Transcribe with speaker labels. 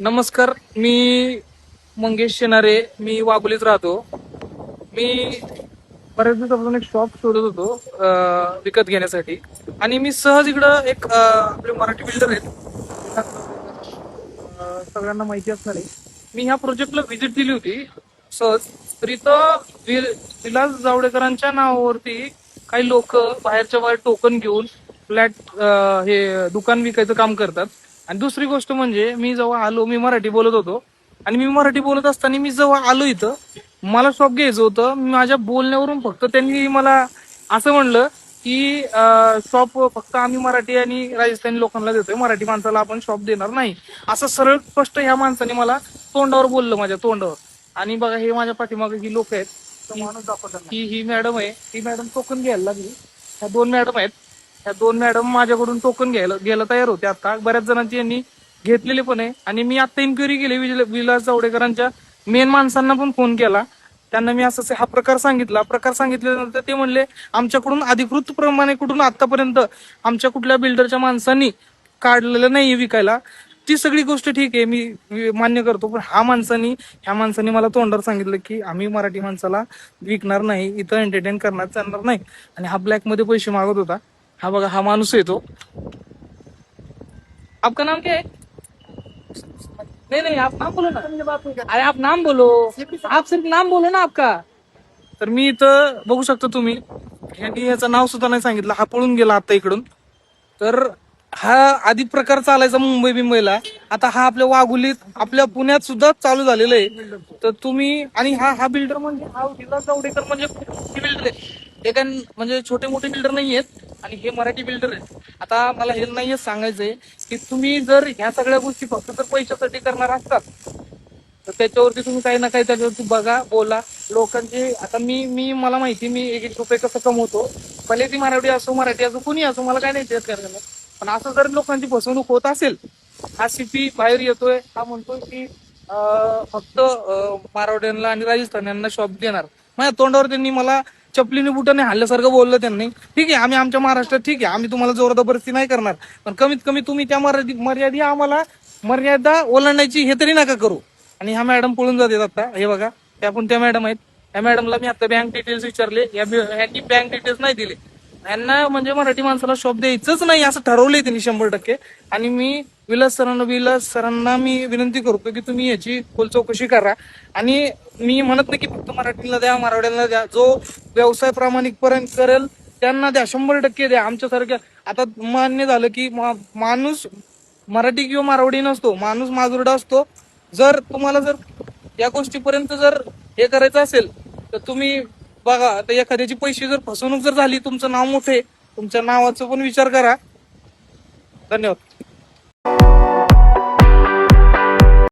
Speaker 1: नमस्कार, मी मंगेश शेनारे. मी वाघोलीत राहतो. मी बऱ्याच दिवसापासून एक शॉप शोधत होतो विकत घेण्यासाठी. आणि मी सहज इकडं आपले मराठी बिल्डर आहेत, सगळ्यांना माहिती असणार आहे. मी ह्या प्रोजेक्टला व्हिजिट दिली होती सहज. तर इथं विलास जावडेकरांच्या नावावरती काही लोक बाहेरच्या बाहेर टोकन घेऊन फ्लॅट हे दुकान विकायचं काम करतात. आणि दुसरी गोष्ट म्हणजे मी जेव्हा आलो, मी मराठी बोलत होतो. आणि मी मराठी बोलत असताना मी जेव्हा आलो इथं, मला शॉप घ्यायचं होतं. माझ्या बोलण्यावरून फक्त त्यांनी मला असं म्हणलं की शॉप फक्त आम्ही मराठी आणि राजस्थानी लोकांना देतोय, मराठी माणसाला आपण शॉप देणार नाही, असं सरळ स्पष्ट ह्या माणसाने मला तोंडावर बोललं, माझ्या तोंडावर. आणि बघा, हे माझ्या पाठीमागे ही लोक आहेत. माणूस दाखवतात. ही मॅडम आहे, ही मॅडम टोकन घ्यायला लागली. ह्या दोन मॅडम आहेत. ह्या दोन मॅडम माझ्याकडून टोकन घ्यायला तयार होते. आता बऱ्याच जणांची यांनी घेतलेले पण आहे. आणि मी आता इन्क्वायरी केली विलास जावडेकरांच्या मेन माणसांना पण फोन केला. त्यांना मी असं हा प्रकार सांगितल्यानंतर ते म्हणले आमच्याकडून अधिकृत प्रमाणे कुठून आतापर्यंत आमच्या कुठल्या बिल्डरच्या माणसांनी काढलेलं नाही विकायला. ती सगळी गोष्ट ठीक आहे, मी मान्य करतो. पण ह्या माणसाने मला तोंडावर सांगितलं की आम्ही मराठी माणसाला विकणार नाही, इथं एंटरटेन करणार चालणार नाही. आणि हा ब्लॅक मध्ये पैसे मागत होता. हा बघा, हा माणूस येतो. आपका नाम क्या है? नहीं, आप नाम बोलो ना. अरे आप नाम बोलो, आप सिर्फ नाम बोलो ना आपका. तर मी इथं बघू शकतो तुम्ही, यांनी याचं नाव सुद्धा नाही सांगितलं. हा पळून गेला आता इकडून. तर हा आधी प्रकार चालायचा मुंबईला, आता हा आपल्या वाघोलीत, आपल्या पुण्यात सुद्धा चालू झालेला आहे. तर तुम्ही, आणि हा बिल्डर म्हणजे हा विलास जावडेकर म्हणजे बिल्डर आहे. हे काय म्हणजे छोटे मोठे बिल्डर नाही आहेत, आणि हे मराठी बिल्डर आहेत. आता मला हे नाही सांगायचंय की तुम्ही जर ह्या सगळ्या गोष्टी फक्त जर पैशासाठी करणार असतात, तर त्याच्यावरती तुम्ही काही ना काही त्याच्यावरती बघा, बोला. लोकांचे आता मी मला माहिती, मी 1-1 रुपये कसं कमवतो. भले ती मराठी असो कोणी असो, मला काय नाही त्यात करायला. पण असं जर लोकांची फसवणूक होत असेल, हा सीपी बाहेर येतोय, हा म्हणतोय की फक्त मारवाड्यांना आणि राजस्थान्यांना शॉप देणार. माझ्या तोंडावर त्यांनी मला चपलीने बुटाने हल्ल्यासारखं बोललं त्यांनी. ठीक आहे, आम्ही आमच्या महाराष्ट्रात, ठीक आहे, आम्ही तुम्हाला जोर जबरदस्ती नाही करणार, पण कमीत कमी तुम्ही त्या मर्यादा आम्हाला मर्यादा ओलांडायची हे तरी नका करू. आणि ह्या मॅडम पळून जातात आता. हे बघा, त्या पण त्या मॅडम आहेत. या मॅडमला मी आता बँक डिटेल्स विचारले, यांनी बँक डिटेल्स नाही दिले. यांना म्हणजे मराठी माणसाला शॉप द्यायचंच नाही असं ठरवलंय त्यांनी 100%. आणि मी विलास सरांना मी विनंती करतो की तुम्ही याची खोल चौकशी करा. आणि मी म्हणत नाही की फक्त मराठीला द्या, मारवाड्यांना द्या. जो व्यवसाय प्रामाणिकपणे करेल त्यांना द्या, 100% द्या. आमच्यासारख्या, आता मान्य झालं की माणूस मराठी किंवा मारवाडी नसतो, माणूस माजुरडा असतो. जर तुम्हाला जर या गोष्टीपर्यंत जर हे करायचं असेल, तर तुम्ही बघा. आता एखाद्याची पैसे जर फसवणूक जर झाली, तुमचं नाव मोठे, तुमच्या नावाचा पण विचार करा. धन्यवाद.